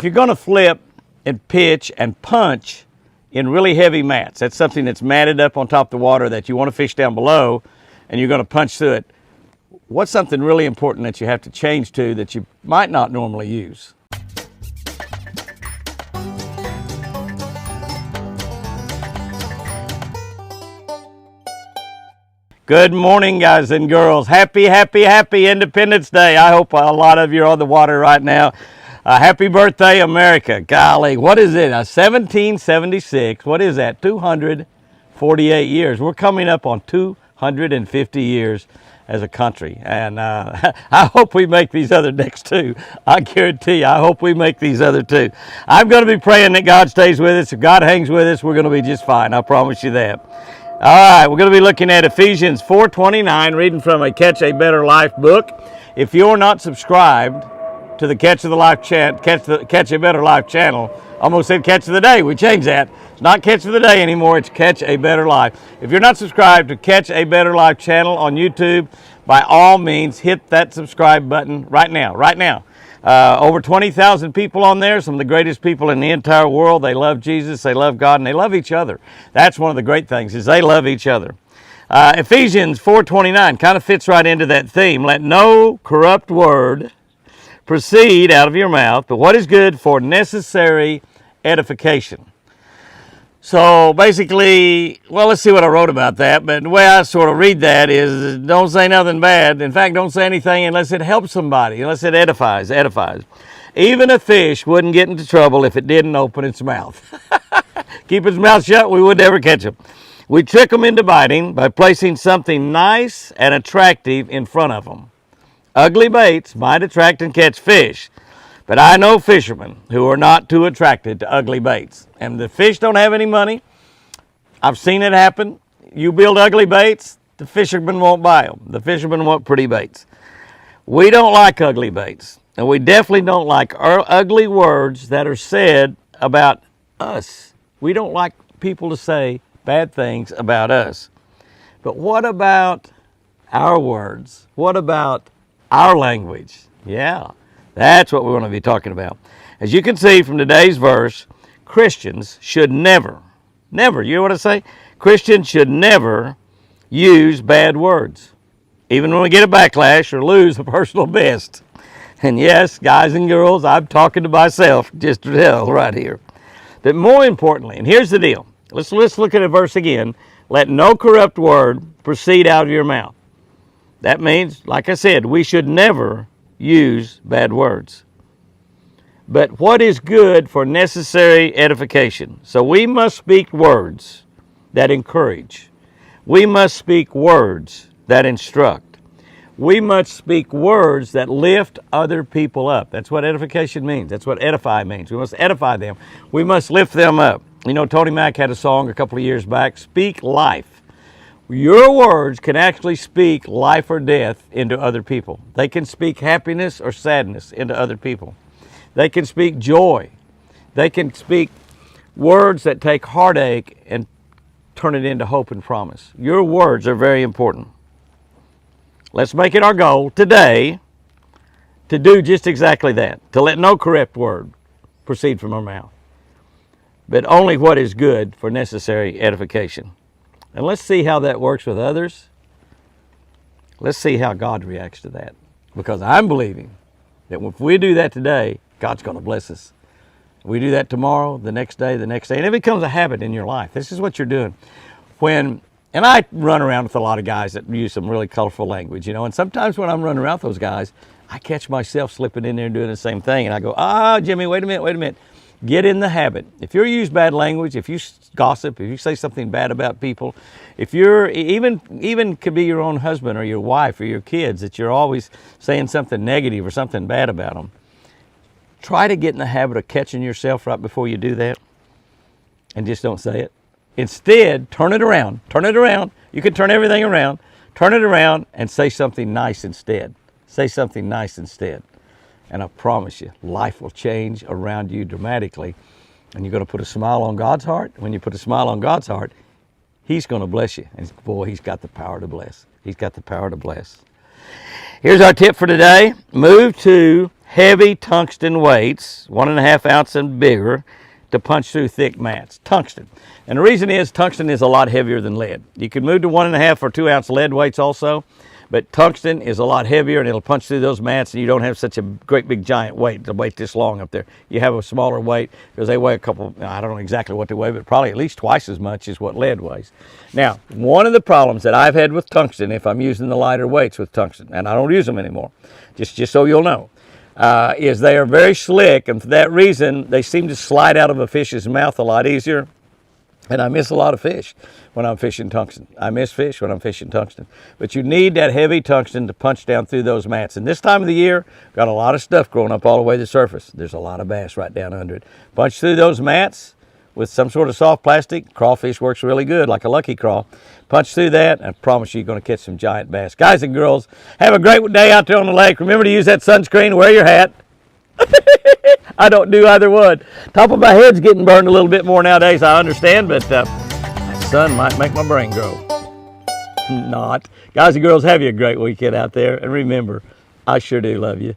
If you're going to flip and pitch and punch in really heavy mats, that's something that's matted up on top of the water that you want to fish down below, and you're going to punch through it, what's something really important that you have to change to that you might not normally use? Good morning, guys and girls. Happy Independence Day. I hope a lot of you are on the water right now. Happy birthday, America. Golly, what is it? 1776. What is that? 248 years. We're coming up on 250 years as a country. And I hope we make these other next two. I guarantee you, I hope we make these other two. I'm going to be praying that God stays with us. If God hangs with us, we're going to be just fine. I promise you that. All right, we're going to be looking at Ephesians 4:29, reading from a Catch a Better Life book. If you're not subscribed to the Catch a Better Life channel, almost said Catch of the Day. We changed that. It's not Catch of the Day anymore. It's Catch a Better Life. If you're not subscribed to Catch a Better Life channel on YouTube, by all means, hit that subscribe button right now. Right now. Over 20,000 people on there, some of the greatest people in the entire world. They love Jesus, they love God, and they love each other. That's one of the great things, is they love each other. Ephesians 4:29 kind of fits right into that theme. Let no corrupt word proceed out of your mouth, but what is good for necessary edification. So basically, well, let's see what I wrote about that. But the way I sort of read that is, don't say nothing bad. In fact, don't say anything unless it helps somebody, unless it edifies. Even a fish wouldn't get into trouble if it didn't open its mouth. Keep its mouth shut, we would never catch him. We trick them into biting by placing something nice and attractive in front of them. Ugly baits might attract and catch fish, but I know fishermen who are not too attracted to ugly baits. And the fish don't have any money. I've seen it happen. You build ugly baits, the fishermen won't buy them. The fishermen want pretty baits. We don't like ugly baits. And we definitely don't like ugly words that are said about us. We don't like people to say bad things about us. But what about our words? What about our language? Yeah. That's what we're going to be talking about. As you can see from today's verse, Christians should never, you know what I say? Christians should never use bad words, even when we get a backlash or lose a personal best. And yes, guys and girls, I'm talking to myself just to tell right here. But more importantly, and here's the deal. Let's look at the verse again. Let no corrupt word proceed out of your mouth. That means, like I said, we should never use bad words. But what is good for necessary edification? So we must speak words that encourage. We must speak words that instruct. We must speak words that lift other people up. That's what edification means. That's what edify means. We must edify them. We must lift them up. You know, Tony Mack had a song a couple of years back, Speak Life. Your words can actually speak life or death into other people. They can speak happiness or sadness into other people. They can speak joy. They can speak words that take heartache and turn it into hope and promise. Your words are very important. Let's make it our goal today to do just exactly that, to let no corrupt word proceed from our mouth, but only what is good for necessary edification. And let's see how that works with others. Let's see how God reacts to that. Because I'm believing that if we do that today, God's going to bless us. We do that tomorrow, the next day, and it becomes a habit in your life. This is what you're doing. And I run around with a lot of guys that use some really colorful language, you know, and sometimes when I'm running around with those guys, I catch myself slipping in there and doing the same thing, and I go, Jimmy, wait a minute. Get in the habit. If you use bad language, if you gossip, if you say something bad about people, if you're even could be your own husband or your wife or your kids, that you're always saying something negative or something bad about them, try to get in the habit of catching yourself right before you do that and just don't say it. Instead, turn it around. You can turn everything around. Turn it around and say something nice instead. And I promise you, life will change around you dramatically. And you're going to put a smile on God's heart. When you put a smile on God's heart, He's going to bless you. And boy, He's got the power to bless. He's got the power to bless. Here's our tip for today. Move to heavy tungsten weights, 1.5 ounce and bigger, to punch through thick mats. Tungsten. And the reason is tungsten is a lot heavier than lead. You can move to 1.5 or 2 ounce lead weights also, but tungsten is a lot heavier and it'll punch through those mats, and you don't have such a great big giant weight to weight this long up there. You have a smaller weight because they weigh a couple, I don't know exactly what they weigh, but probably at least twice as much as what lead weighs. Now, one of the problems that I've had with tungsten, if I'm using the lighter weights with tungsten, and I don't use them anymore, just so you'll know, is they are very slick, and for that reason, they seem to slide out of a fish's mouth a lot easier. And I miss a lot of fish when I'm fishing tungsten. I miss fish when I'm fishing tungsten. But you need that heavy tungsten to punch down through those mats. And this time of the year, got a lot of stuff growing up all the way to the surface. There's a lot of bass right down under it. Punch through those mats with some sort of soft plastic. Crawfish works really good, like a Lucky Craw. Punch through that, and I promise you, you're going to catch some giant bass. Guys and girls, have a great day out there on the lake. Remember to use that sunscreen, wear your hat. I don't do either one. Top of my head's getting burned a little bit more nowadays, I understand, but that sun might make my brain grow. Not. Guys and girls, have you a great weekend out there. And remember, I sure do love you.